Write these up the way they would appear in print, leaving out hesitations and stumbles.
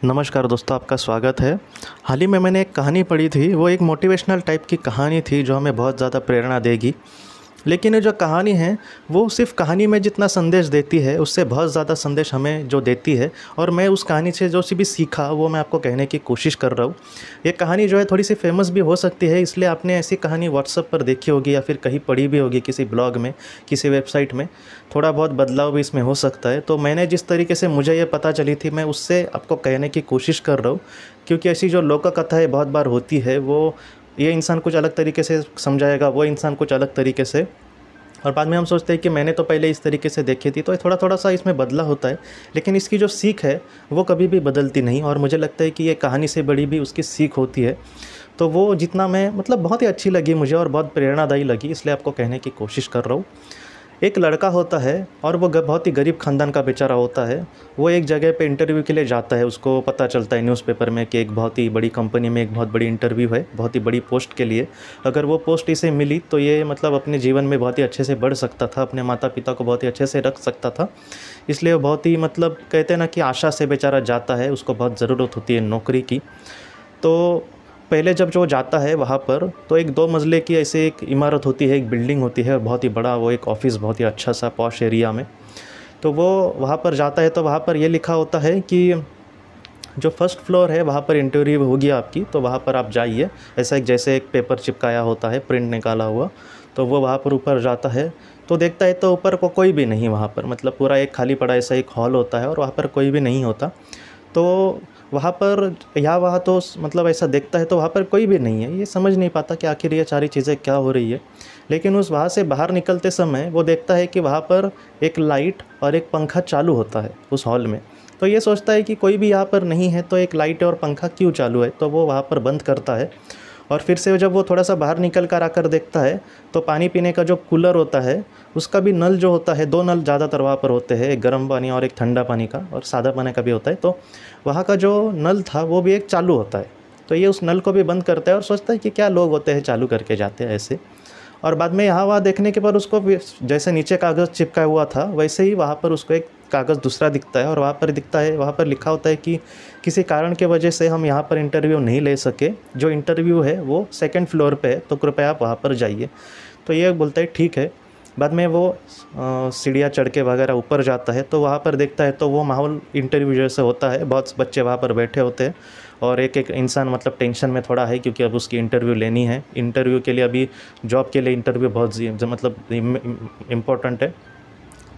नमस्कार दोस्तों, आपका स्वागत है। हाल ही में मैंने एक कहानी पढ़ी थी। वो एक मोटिवेशनल टाइप की कहानी थी जो हमें बहुत ज़्यादा प्रेरणा देगी। लेकिन ये जो कहानी है वो सिर्फ़ कहानी में जितना संदेश देती है उससे बहुत ज़्यादा संदेश हमें जो देती है, और मैं उस कहानी से जो सी भी सीखा वो मैं आपको कहने की कोशिश कर रहा हूँ। ये कहानी जो है थोड़ी सी फेमस भी हो सकती है, इसलिए आपने ऐसी कहानी व्हाट्सएप पर देखी होगी या फिर कहीं पढ़ी भी होगी किसी ब्लॉग में, किसी वेबसाइट में। थोड़ा बहुत बदलाव भी इसमें हो सकता है। तो मैंने जिस तरीके से मुझे ये पता चली थी मैं उससे आपको कहने की कोशिश कर रहा हूँ, क्योंकि ऐसी जो लोक कथाएँ बहुत बार होती है वो ये इंसान कुछ अलग तरीके से समझाएगा, वो इंसान कुछ अलग तरीके से, और बाद में हम सोचते हैं कि मैंने तो पहले इस तरीके से देखी थी। तो थोड़ा थोड़ा सा इसमें बदला होता है, लेकिन इसकी जो सीख है वो कभी भी बदलती नहीं। और मुझे लगता है कि ये कहानी से बड़ी भी उसकी सीख होती है। तो वो जितना मैं बहुत ही अच्छी लगी मुझे और बहुत प्रेरणादायी लगी, इसलिए आपको कहने की कोशिश कर रहा हूँ। एक लड़का होता है और वो बहुत ही गरीब ख़ानदान का बेचारा होता है। वो एक जगह पे इंटरव्यू के लिए जाता है। उसको पता चलता है न्यूज़पेपर में कि एक बहुत ही बड़ी कंपनी में एक बहुत बड़ी इंटरव्यू है, बहुत ही बड़ी पोस्ट के लिए। अगर वो पोस्ट इसे मिली तो ये अपने जीवन में बहुत ही अच्छे से बढ़ सकता था, अपने माता पिता को बहुत ही अच्छे से रख सकता था। इसलिए वो बहुत ही कहते हैं ना कि आशा से बेचारा जाता है, उसको बहुत ज़रूरत होती है नौकरी की। तो पहले जब जो जाता है वहाँ पर, तो एक 2 मंज़िले की ऐसे एक इमारत होती है, एक बिल्डिंग होती है, बहुत ही बड़ा वो एक ऑफ़िस, बहुत ही अच्छा सा पॉश एरिया में। तो वो वहाँ पर जाता है तो वहाँ पर ये लिखा होता है कि जो फर्स्ट फ्लोर है वहाँ पर इंटरव्यू होगी आपकी, तो वहाँ पर आप जाइए। ऐसा एक जैसे एक पेपर चिपकाया होता है, प्रिंट निकाला हुआ। तो वो वहाँ पर ऊपर जाता है तो देखता है तो ऊपर को कोई भी नहीं वहाँ पर, पूरा एक खाली पड़ा ऐसा एक हॉल होता है और वहाँ पर कोई भी नहीं होता। तो वहाँ पर वहाँ तो ऐसा देखता है तो वहाँ पर कोई भी नहीं है। ये समझ नहीं पाता कि आखिर ये सारी चीज़ें क्या हो रही है। लेकिन उस वहाँ से बाहर निकलते समय वो देखता है कि वहाँ पर एक लाइट और एक पंखा चालू होता है उस हॉल में। तो ये सोचता है कि कोई भी यहाँ पर नहीं है तो एक लाइट और पंखा क्यों चालू है। तो वो वहाँ पर बंद करता है और फिर से जब वो थोड़ा सा बाहर निकल कर आकर देखता है तो पानी पीने का जो कूलर होता है उसका भी नल जो होता है, 2 नल ज़्यादातर वहाँ पर होते हैं, एक गर्म पानी और एक ठंडा पानी का, और सादा पानी का भी होता है। तो वहाँ का जो नल था वो भी एक चालू होता है। तो ये उस नल को भी बंद करता है और सोचता है कि क्या लोग होते हैं चालू करके जाते हैं ऐसे। और बाद में यहाँ वहाँ देखने के बाद उसको जैसे नीचे कागज़ चिपका हुआ था वैसे ही वहाँ पर उसको एक कागज़ दूसरा दिखता है, और वहाँ पर दिखता है, वहाँ पर लिखा होता है कि किसी कारण की वजह से हम यहाँ पर इंटरव्यू नहीं ले सके। जो इंटरव्यू है वो 2nd फ्लोर पे है, तो कृपया आप वहाँ पर जाइए। तो ये बोलता है ठीक है। बाद में वो सीढ़ियाँ चढ़ के वगैरह ऊपर जाता है तो वहाँ पर देखता है तो वो माहौल इंटरव्यू जैसे होता है। बहुत बच्चे वहाँ पर बैठे होते हैं और एक एक इंसान टेंशन में थोड़ा है, क्योंकि अब उसकी इंटरव्यू लेनी है। इंटरव्यू के लिए अभी जॉब के लिए इंटरव्यू बहुत इम्पोर्टेंट है।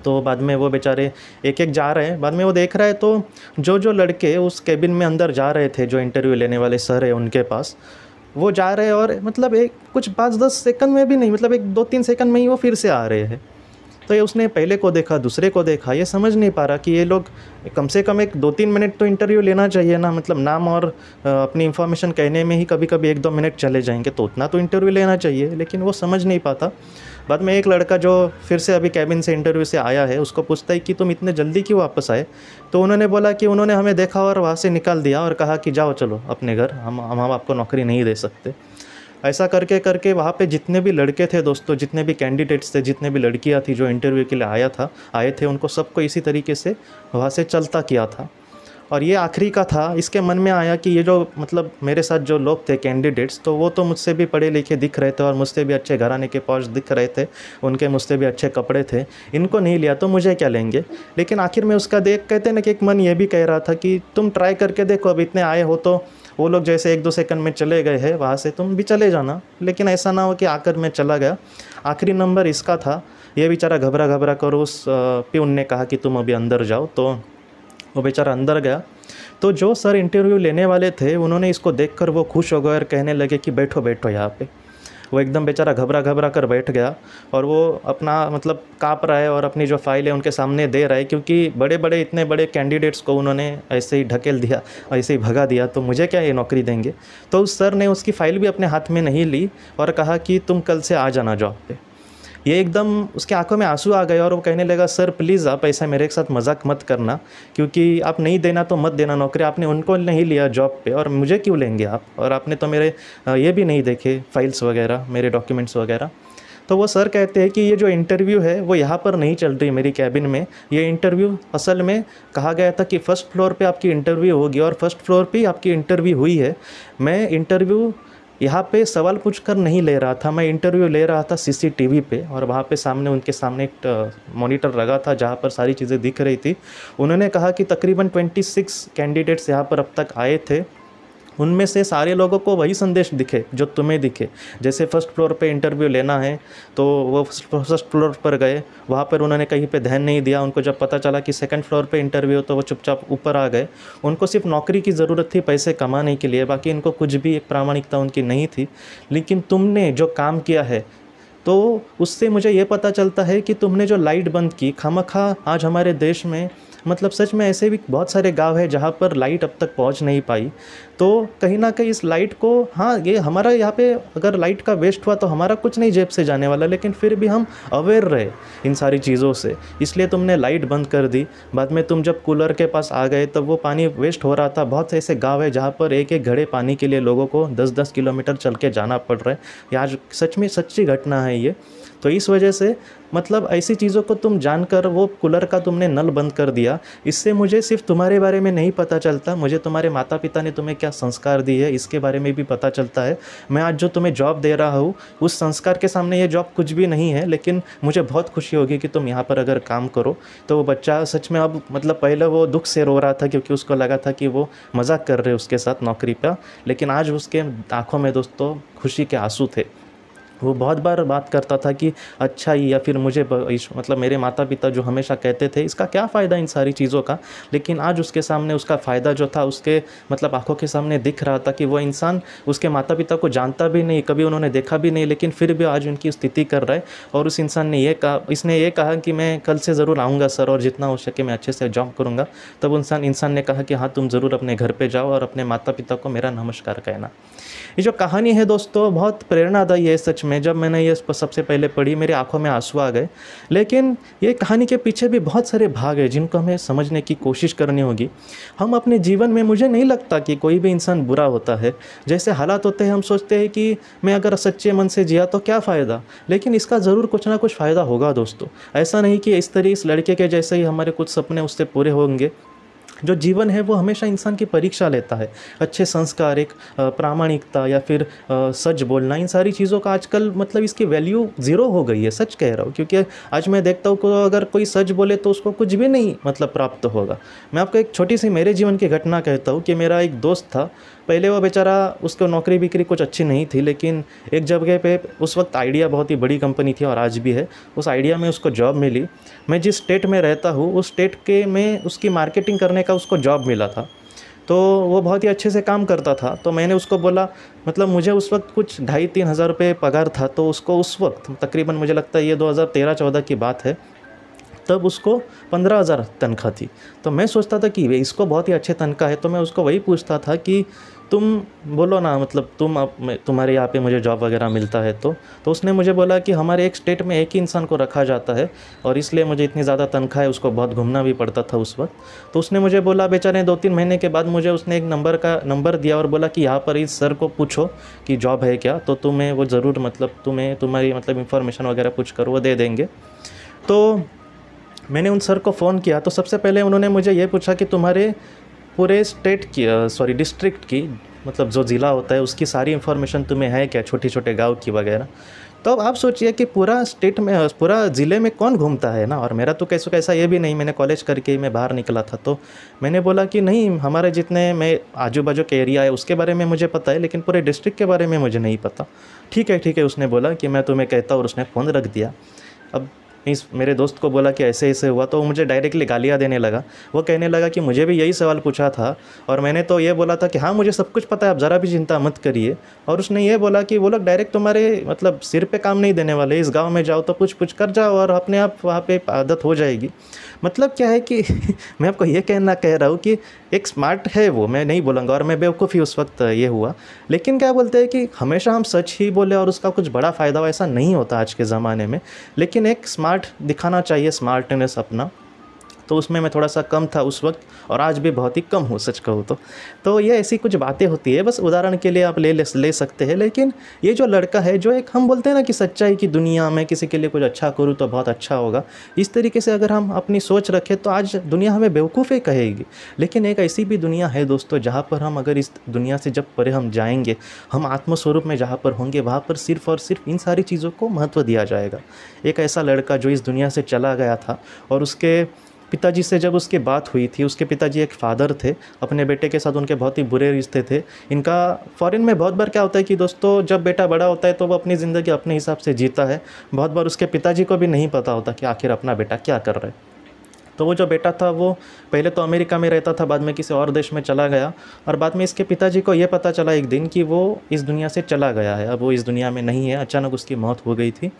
तो बाद में वो बेचारे एक एक जा रहे हैं। बाद में वो देख रहा है तो जो लड़के उस केबिन में अंदर जा रहे थे, जो इंटरव्यू लेने वाले सर है उनके पास, वो जा रहे हैं और एक कुछ 5-10 सेकंड में भी नहीं, एक 2-3 सेकंड में ही वो फिर से आ रहे हैं। तो ये उसने पहले को देखा, दूसरे को देखा, ये समझ नहीं पा रहा कि ये लोग कम से कम एक 2-3 मिनट तो इंटरव्यू लेना चाहिए ना। नाम और अपनी इन्फॉर्मेशन कहने में ही कभी कभी 1-2 मिनट चले जाएंगे, तो उतना तो इंटरव्यू लेना चाहिए, लेकिन वो समझ नहीं पाता। बाद में एक लड़का जो फिर से अभी कैबिन से इंटरव्यू से आया है उसको पूछता है कि तुम इतने जल्दी क्यों वापस आए। तो उन्होंने बोला कि उन्होंने हमें देखा और वहाँ से निकाल दिया और कहा कि जाओ चलो अपने घर, हम आपको नौकरी नहीं दे सकते। ऐसा करके करके वहाँ पे जितने भी लड़के थे दोस्तों, जितने भी कैंडिडेट्स थे, जितने भी लड़कियाँ थी जो इंटरव्यू के लिए आए थे, उनको सबको इसी तरीके से वहाँ से चलता किया था। और ये आखिरी का था। इसके मन में आया कि ये जो मेरे साथ जो लोग थे कैंडिडेट्स, तो वो तो मुझसे भी पढ़े लिखे दिख रहे थे और मुझसे भी अच्छे घराने के पौष दिख रहे थे, उनके मुझसे भी अच्छे कपड़े थे। इनको नहीं लिया तो मुझे क्या लेंगे। लेकिन आखिर में उसका देख, कहते हैं ना कि एक मन ये भी कह रहा था कि तुम ट्राई करके देखो, अब इतने आए हो तो वो लोग जैसे 1-2 सेकंड में चले गए हैं वहाँ से, तुम भी चले जाना। लेकिन ऐसा ना हो कि आकर मैं चला गया। आखिरी नंबर इसका था। ये बेचारा घबरा घबरा कर उस प्यून ने कहा कि तुम अभी अंदर जाओ। तो वो बेचारा अंदर गया। तो जो सर इंटरव्यू लेने वाले थे उन्होंने इसको देखकर वो खुश हो गए और कहने लगे कि बैठो बैठो यहाँ पे। वो एकदम बेचारा घबरा घबरा कर बैठ गया और वो अपना काँप रहा है और अपनी जो फाइल है उनके सामने दे रहा है, क्योंकि इतने बड़े कैंडिडेट्स को उन्होंने ऐसे ही ढकेल दिया, ऐसे ही भगा दिया, तो मुझे क्या ये नौकरी देंगे। तो उस सर ने उसकी फ़ाइल भी अपने हाथ में नहीं ली और कहा कि तुम कल से आ जाना जॉब पे। ये एकदम उसके आंखों में आंसू आ गए और वो कहने लगा, सर प्लीज़ आप ऐसा मेरे साथ मजाक मत करना, क्योंकि आप नहीं देना तो मत देना नौकरी। आपने उनको नहीं लिया जॉब पे और मुझे क्यों लेंगे आप, और आपने तो मेरे ये भी नहीं देखे फाइल्स वगैरह, मेरे डॉक्यूमेंट्स वगैरह। तो वो सर कहते हैं कि ये जो इंटरव्यू है वो यहाँ पर नहीं चल रही मेरी कैबिन में, ये इंटरव्यू असल में कहा गया था कि फ़र्स्ट फ्लोर पे आपकी इंटरव्यू होगी और फर्स्ट फ्लोर पे ही आपकी इंटरव्यू हुई है। मैं इंटरव्यू यहाँ पे सवाल पूछकर नहीं ले रहा था, मैं इंटरव्यू ले रहा था सीसीटीवी पे, और वहाँ पे सामने उनके सामने एक मॉनिटर लगा था जहाँ पर सारी चीज़ें दिख रही थी। उन्होंने कहा कि तकरीबन 26 कैंडिडेट्स यहाँ पर अब तक आए थे, उनमें से सारे लोगों को वही संदेश दिखे जो तुम्हें दिखे। जैसे फ़र्स्ट फ्लोर पे इंटरव्यू लेना है तो वो फर्स्ट फ्लोर पर गए, वहाँ पर उन्होंने कहीं पे ध्यान नहीं दिया। उनको जब पता चला कि सेकंड फ्लोर पे इंटरव्यू तो वो चुपचाप ऊपर आ गए। उनको सिर्फ नौकरी की ज़रूरत थी पैसे कमाने के लिए, बाकी इनको कुछ भी एक प्रामाणिकता उनकी नहीं थी। लेकिन तुमने जो काम किया है तो उससे मुझे ये पता चलता है कि तुमने जो लाइट बंद की खामखा, आज हमारे देश में मतलब सच में ऐसे भी बहुत सारे गांव हैं जहाँ पर लाइट अब तक पहुँच नहीं पाई। तो कहीं ना कहीं इस लाइट को, हाँ ये हमारा यहाँ पे अगर लाइट का वेस्ट हुआ तो हमारा कुछ नहीं जेब से जाने वाला, लेकिन फिर भी हम अवेयर रहे इन सारी चीज़ों से, इसलिए तुमने लाइट बंद कर दी। बाद में तुम जब कूलर के पास आ गए तब वो पानी वेस्ट हो रहा था। बहुत से ऐसे गाँव है जहाँ पर एक एक घड़े पानी के लिए लोगों को 10-10 किलोमीटर चल के जाना पड़ रहा है। ये आज सच में सच्ची घटना है ये। तो इस वजह से मतलब ऐसी चीज़ों को तुम जानकर वो कूलर का तुमने नल बंद कर दिया। इससे मुझे सिर्फ तुम्हारे बारे में नहीं पता चलता, मुझे तुम्हारे माता पिता ने तुम्हें क्या संस्कार दिए इसके बारे में भी पता चलता है। मैं आज जो तुम्हें जॉब दे रहा हूँ उस संस्कार के सामने ये जॉब कुछ भी नहीं है, लेकिन मुझे बहुत खुशी होगी कि तुम यहाँ पर अगर काम करो। तो वो बच्चा सच में अब मतलब पहले वो दुख से रो रहा था क्योंकि उसको लगा था कि वो मजाक कर रहे उसके साथ नौकरी पर, लेकिन आज उसके आंखों में दोस्तों खुशी के आंसू थे। वो बहुत बार बात करता था कि अच्छा ही, या फिर मुझे मतलब मेरे माता पिता जो हमेशा कहते थे इसका क्या फ़ायदा इन सारी चीज़ों का, लेकिन आज उसके सामने उसका फ़ायदा जो था उसके मतलब आंखों के सामने दिख रहा था कि वो इंसान उसके माता पिता को जानता भी नहीं, कभी उन्होंने देखा भी नहीं, लेकिन फिर भी आज उनकी स्थिति कर रहा है। और उस इंसान ने इसने ये कहा कि मैं कल से ज़रूर आऊँगा सर और जितना हो सके मैं अच्छे से जॉब करूँगा। तब इंसान ने कहा कि हाँ तुम ज़रूर अपने घर पर जाओ और अपने माता पिता को मेरा नमस्कार कहना। ये जो कहानी है दोस्तों बहुत प्रेरणादायी है सच में। जब मैंने ये सबसे पहले पढ़ी मेरी आंखों में आंसू आ गए। लेकिन ये कहानी के पीछे भी बहुत सारे भाग हैं जिनको हमें समझने की कोशिश करनी होगी। हम अपने जीवन में, मुझे नहीं लगता कि कोई भी इंसान बुरा होता है। जैसे हालात होते हैं हम सोचते हैं कि मैं अगर सच्चे मन से जिया तो क्या फ़ायदा, लेकिन इसका ज़रूर कुछ ना कुछ फ़ायदा होगा दोस्तों। ऐसा नहीं कि इस लड़के के जैसे ही हमारे कुछ सपने उससे पूरे होंगे। जो जीवन है वो हमेशा इंसान की परीक्षा लेता है। अच्छे संस्कार, एक प्रामाणिकता या फिर सच बोलना, इन सारी चीज़ों का आजकल मतलब इसकी वैल्यू ज़ीरो हो गई है, सच कह रहा हूँ। क्योंकि आज मैं देखता हूँ कि अगर कोई सच बोले तो उसको कुछ भी नहीं मतलब प्राप्त होगा। मैं आपको एक छोटी सी मेरे जीवन की घटना कहता हूँ कि मेरा एक दोस्त था। पहले वो बेचारा, उसको नौकरी बिक्री कुछ अच्छी नहीं थी, लेकिन एक जगह पे उस वक्त आइडिया बहुत ही बड़ी कंपनी थी और आज भी है। उस आइडिया में उसको जॉब मिली। मैं जिस स्टेट में रहता हूँ उस स्टेट के में उसकी मार्केटिंग करने का उसको जॉब मिला था। तो वो बहुत ही अच्छे से काम करता था। तो मैंने उसको बोला, मतलब मुझे उस वक्त कुछ 2,500-3 हज़ार रुपये पगार था। तो उसको उस वक्त तकरीबन मुझे लगता है ये 2013-14 की बात है, तब उसको 15,000 तनख्वाह थी। तो मैं सोचता था कि इसको बहुत ही अच्छे तनख्वाह है। तो मैं उसको वही पूछता था कि तुम बोलो ना, मतलब तुम्हारे यहाँ पे मुझे जॉब वगैरह मिलता है तो उसने मुझे बोला कि हमारे एक स्टेट में एक ही इंसान को रखा जाता है और इसलिए मुझे इतनी ज़्यादा तनख्वाह है। उसको बहुत घूमना भी पड़ता था उस वक्त। तो उसने मुझे बोला, बेचारे 2-3 महीने के बाद मुझे उसने एक नंबर दिया और बोला कि यहाँ पर इस सर को पूछो कि जॉब है क्या, तो तुम्हें वो ज़रूर मतलब तुम्हारी मतलब इंफॉर्मेशन वगैरह पूछ कर वो दे देंगे। तो मैंने उन सर को फ़ोन किया। तो सबसे पहले उन्होंने मुझे ये पूछा कि तुम्हारे पूरे स्टेट की डिस्ट्रिक्ट की, मतलब जो ज़िला होता है उसकी सारी इन्फॉर्मेशन तुम्हें है क्या, छोटे छोटे गांव की वगैरह। तो अब आप सोचिए कि पूरा स्टेट में, पूरा ज़िले में कौन घूमता है ना। और मेरा तो कैसा ये भी नहीं, मैंने कॉलेज करके ही मैं बाहर निकला था। तो मैंने बोला कि नहीं, हमारे जितने मैं आजू बाजू के एरिया है उसके बारे में मुझे पता है, लेकिन पूरे डिस्ट्रिक्ट के बारे में मुझे नहीं पता। ठीक है उसने बोला कि मैं तुम्हें कहता, और उसने फ़ोन रख दिया। अब मेरे दोस्त को बोला कि ऐसे ऐसे हुआ, तो वो मुझे डायरेक्टली गालियाँ देने लगा। वो कहने लगा कि मुझे भी यही सवाल पूछा था और मैंने तो ये बोला था कि हाँ मुझे सब कुछ पता है, आप ज़रा भी चिंता मत करिए। और उसने ये बोला कि वो लोग डायरेक्ट तुम्हारे मतलब सिर पे काम नहीं देने वाले, इस गांव में जाओ तो पूछ कर जाओ और अपने आप वहाँ पे आदत हो जाएगी। मतलब क्या है कि मैं आपको ये कह रहा हूँ कि एक स्मार्ट है वो, मैं नहीं बोलूँगा, और मैं बेवकूफ़ ही उस वक्त ये हुआ। लेकिन क्या बोलते हैं कि हमेशा हम सच ही बोले और उसका कुछ बड़ा फ़ायदा हो, ऐसा नहीं होता आज के ज़माने में। लेकिन एक स्मार्ट दिखाना चाहिए, स्मार्टनेस अपना। तो उसमें मैं थोड़ा सा कम था उस वक्त, और आज भी बहुत ही कम हूँ सच कहूँ तो ये ऐसी कुछ बातें होती है, बस उदाहरण के लिए आप ले सकते हैं। लेकिन ये जो लड़का है, जो एक हम बोलते हैं ना कि सच्चाई की दुनिया में किसी के लिए कुछ अच्छा करूँ तो बहुत अच्छा होगा, इस तरीके से अगर हम अपनी सोच रखें तो आज दुनिया हमें बेवकूफ़ ही कहेगी। लेकिन एक ऐसी भी दुनिया है दोस्तों जहाँ पर हम अगर इस दुनिया से जब परे हम जाएंगे, हम आत्मस्वरूप में जहाँ पर होंगे, वहाँ पर सिर्फ़ और सिर्फ इन सारी चीज़ों को महत्व दिया जाएगा। एक ऐसा लड़का जो इस दुनिया से चला गया था, और उसके पिताजी से जब उसकी बात हुई थी, उसके पिताजी एक फ़ादर थे, अपने बेटे के साथ उनके बहुत ही बुरे रिश्ते थे। इनका फ़ॉरेन में बहुत बार क्या होता है कि दोस्तों, जब बेटा बड़ा होता है तो वो अपनी ज़िंदगी अपने हिसाब से जीता है। बहुत बार उसके पिताजी को भी नहीं पता होता कि आखिर अपना बेटा क्या कर रहा है। तो वो जो बेटा था वो पहले तो अमेरिका में रहता था, बाद में किसी और देश में चला गया, और बाद में इसके पिताजी को ये पता चला एक दिन कि वो इस दुनिया से चला गया है, अब वो इस दुनिया में नहीं है, अचानक उसकी मौत हो गई थी।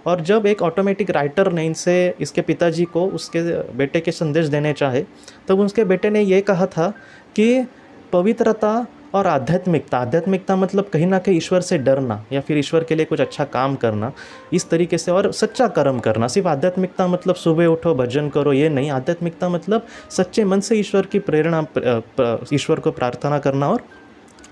और जब एक ऑटोमेटिक राइटर ने इसके पिताजी को उसके बेटे के संदेश देने चाहे, तब उसके बेटे ने ये कहा था कि पवित्रता और आध्यात्मिकता मतलब कहीं ना कहीं ईश्वर से डरना, या फिर ईश्वर के लिए कुछ अच्छा काम करना इस तरीके से, और सच्चा कर्म करना। सिर्फ आध्यात्मिकता मतलब सुबह उठो भजन करो, ये नहीं। आध्यात्मिकता मतलब सच्चे मन से ईश्वर की प्रेरणा, ईश्वर को प्रार्थना करना, और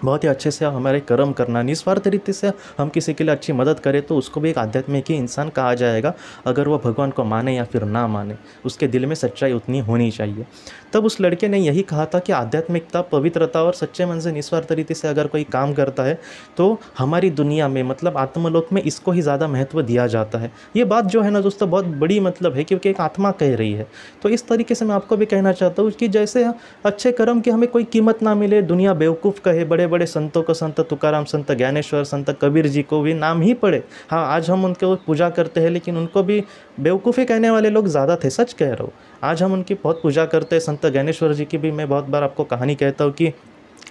बहुत ही अच्छे से हमारे कर्म करना, निस्वार्थ तरीके से हम किसी के लिए अच्छी मदद करें तो उसको भी एक आध्यात्मिक ही इंसान कहा जाएगा, अगर वो भगवान को माने या फिर ना माने, उसके दिल में सच्चाई उतनी होनी चाहिए। तब उस लड़के ने यही कहा था कि आध्यात्मिकता, पवित्रता और सच्चे मन से निस्वार्थ तरीके से अगर कोई काम करता है तो हमारी दुनिया में मतलब आत्मलोक में इसको ही ज़्यादा महत्व दिया जाता है। ये बात जो है ना दोस्तों बहुत बड़ी मतलब है, क्योंकि एक आत्मा कह रही है। तो इस तरीके से मैं आपको भी कहना चाहता हूँ कि जैसे अच्छे कर्म की हमें कोई कीमत ना मिले, दुनिया बेवकूफ़ कहे, बड़े बड़े संतों को, संत तुकाराम, संत ज्ञानेश्वर, संत कबीर जी को भी नाम ही पड़े, हाँ आज हम उनके पूजा करते हैं, लेकिन उनको भी बेवकूफ़ी कहने वाले लोग ज़्यादा थे, सच कह रहा हूँ। आज हम उनकी बहुत पूजा करते हैं। संत ज्ञानेश्वर जी की भी मैं बहुत बार आपको कहानी कहता हूँ कि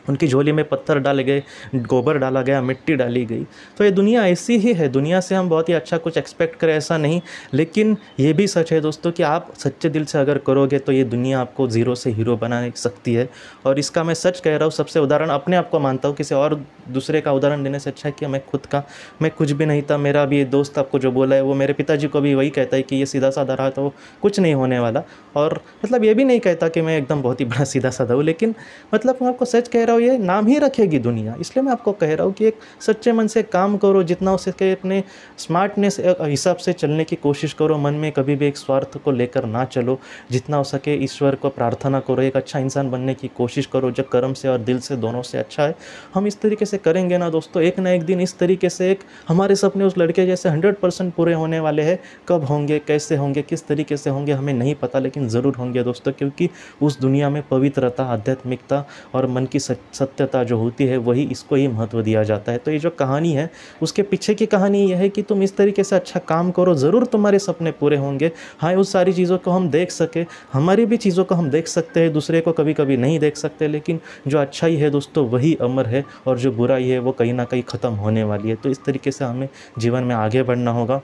उनकी झोली में पत्थर डाले गए, गोबर डाला गया, मिट्टी डाली गई। तो ये दुनिया ऐसी ही है, दुनिया से हम बहुत ही अच्छा कुछ एक्सपेक्ट करें ऐसा नहीं। लेकिन ये भी सच है दोस्तों कि आप सच्चे दिल से अगर करोगे तो ये दुनिया आपको ज़ीरो से हीरो बना सकती है। और इसका मैं सच कह रहा हूँ, सबसे उदाहरण अपने आप को मानता हूँ, किसी और दूसरे का उदाहरण देने से अच्छा है कि मैं कुछ भी नहीं था। मेरा भी ये दोस्त आपको जो बोला है वो मेरे पिताजी को भी वही कहता है कि ये सीधा साधा रहा तो कुछ नहीं होने वाला। और मतलब ये भी नहीं कहता कि मैं एकदम बहुत ही बड़ा सीधा साधा हूँ, लेकिन मतलब मैं आपको सच कह रहा हूँ, ये नाम ही रखेगी दुनिया। इसलिए मैं आपको कह रहा हूँ कि एक सच्चे मन से काम करो, जितना हो सके अपने स्मार्टनेस हिसाब से चलने की कोशिश करो, मन में कभी भी एक स्वार्थ को लेकर ना चलो, जितना हो सके ईश्वर को प्रार्थना करो, एक अच्छा इंसान बनने की कोशिश करो जो कर्म से और दिल से दोनों से अच्छा है। हम इस तरीके से करेंगे ना दोस्तों, एक ना एक दिन इस तरीके से एक हमारे सपने उस लड़के जैसे 100% पूरे होने वाले हैं। कब होंगे, कैसे होंगे, किस तरीके से होंगे हमें नहीं पता, लेकिन ज़रूर होंगे दोस्तों, क्योंकि उस दुनिया में पवित्रता, आध्यात्मिकता और मन की सत्यता जो होती है वही, इसको ही महत्व दिया जाता है। तो ये जो कहानी है उसके पीछे की कहानी यह है कि तुम इस तरीके से अच्छा काम करो, ज़रूर तुम्हारे सपने पूरे होंगे। हाँ, उस सारी चीज़ों को हम देख सके, हमारी भी चीज़ों को हम देख सकते हैं, दूसरे को कभी कभी नहीं देख सकते, लेकिन जो अच्छाई है दोस्तों वही अमर है, और जो बुराई है वो कहीं ना कहीं ख़त्म होने वाली है। तो इस तरीके से हमें जीवन में आगे बढ़ना होगा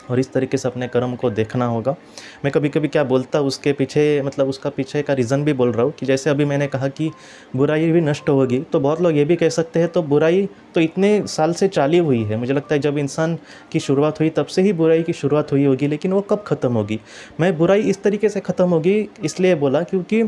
और इस तरीके से अपने कर्म को देखना होगा। मैं कभी कभी क्या बोलता उसके पीछे, मतलब उसका पीछे का रीज़न भी बोल रहा हूँ कि जैसे अभी मैंने कहा कि बुराई भी नष्ट होगी, तो बहुत लोग ये भी कह सकते हैं तो बुराई तो इतने साल से चाली हुई है, मुझे लगता है जब इंसान की शुरुआत हुई तब से ही बुराई की शुरुआत हुई होगी, लेकिन वो कब ख़त्म होगी? मैं बुराई इस तरीके से ख़त्म होगी इसलिए बोला क्योंकि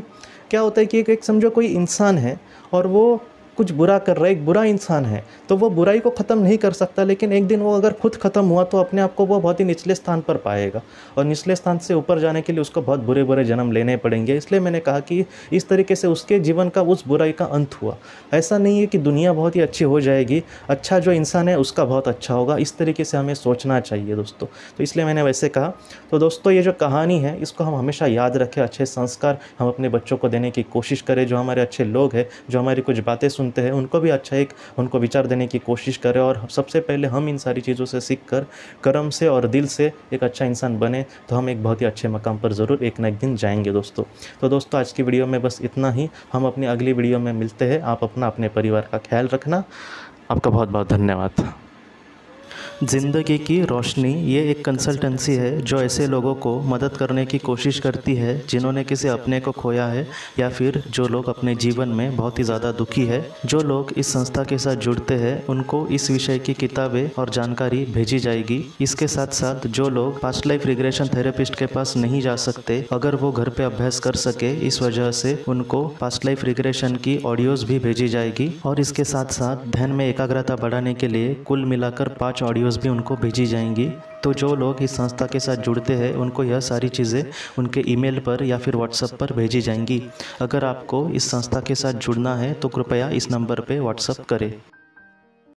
क्या होता है कि एक समझो कोई इंसान है और वो कुछ बुरा कर रहा है, एक बुरा इंसान है, तो वो बुराई को ख़त्म नहीं कर सकता, लेकिन एक दिन वो अगर खुद ख़त्म हुआ तो अपने आप को वो बहुत ही निचले स्थान पर पाएगा, और निचले स्थान से ऊपर जाने के लिए उसको बहुत बुरे बुरे जन्म लेने पड़ेंगे। इसलिए मैंने कहा कि इस तरीके से उसके जीवन का उस बुराई का अंत हुआ। ऐसा नहीं है कि दुनिया बहुत ही अच्छी हो जाएगी, अच्छा जो इंसान है उसका बहुत अच्छा होगा, इस तरीके से हमें सोचना चाहिए दोस्तों। तो इसलिए मैंने वैसे कहा। तो दोस्तों ये जो कहानी है इसको हम हमेशा याद रखें, अच्छे संस्कार हम अपने बच्चों को देने की कोशिश करें, जो हमारे अच्छे लोग हैं, जो हमारी कुछ बातें सुनते हैं, उनको भी अच्छा एक उनको विचार देने की कोशिश करें, और सबसे पहले हम इन सारी चीज़ों से सीख कर कर्म से और दिल से एक अच्छा इंसान बने, तो हम एक बहुत ही अच्छे मकाम पर ज़रूर एक ना एक दिन जाएंगे दोस्तों। तो दोस्तों आज की वीडियो में बस इतना ही, हम अपनी अगली वीडियो में मिलते हैं। आप अपना, अपने परिवार का ख्याल रखना। आपका बहुत बहुत धन्यवाद ज़िंदगी की रोशनी ये एक कंसल्टेंसी है जो ऐसे लोगों को मदद करने की कोशिश करती है जिन्होंने किसी अपने को खोया है या फिर जो लोग अपने जीवन में बहुत ही ज़्यादा दुखी है। जो लोग इस संस्था के साथ जुड़ते हैं उनको इस विषय की किताबें और जानकारी भेजी जाएगी। इसके साथ साथ जो लोग पास्ट लाइफ रिग्रेशन थेरेपिस्ट के पास नहीं जा सकते, अगर वो घर पे अभ्यास कर सके, इस वजह से उनको पास्ट लाइफ रिग्रेशन की ऑडियोज़ भी भेजी जाएगी। और इसके साथ साथ ध्यान में एकाग्रता बढ़ाने के लिए कुल मिलाकर 5 ऑडियोज़ भी उनको भेजी जाएंगी। तो जो लोग इस संस्था के साथ जुड़ते हैं उनको यह सारी चीज़ें उनके ईमेल पर या फिर व्हाट्सएप पर भेजी जाएंगी। अगर आपको इस संस्था के साथ जुड़ना है तो कृपया इस नंबर पे व्हाट्सएप करें।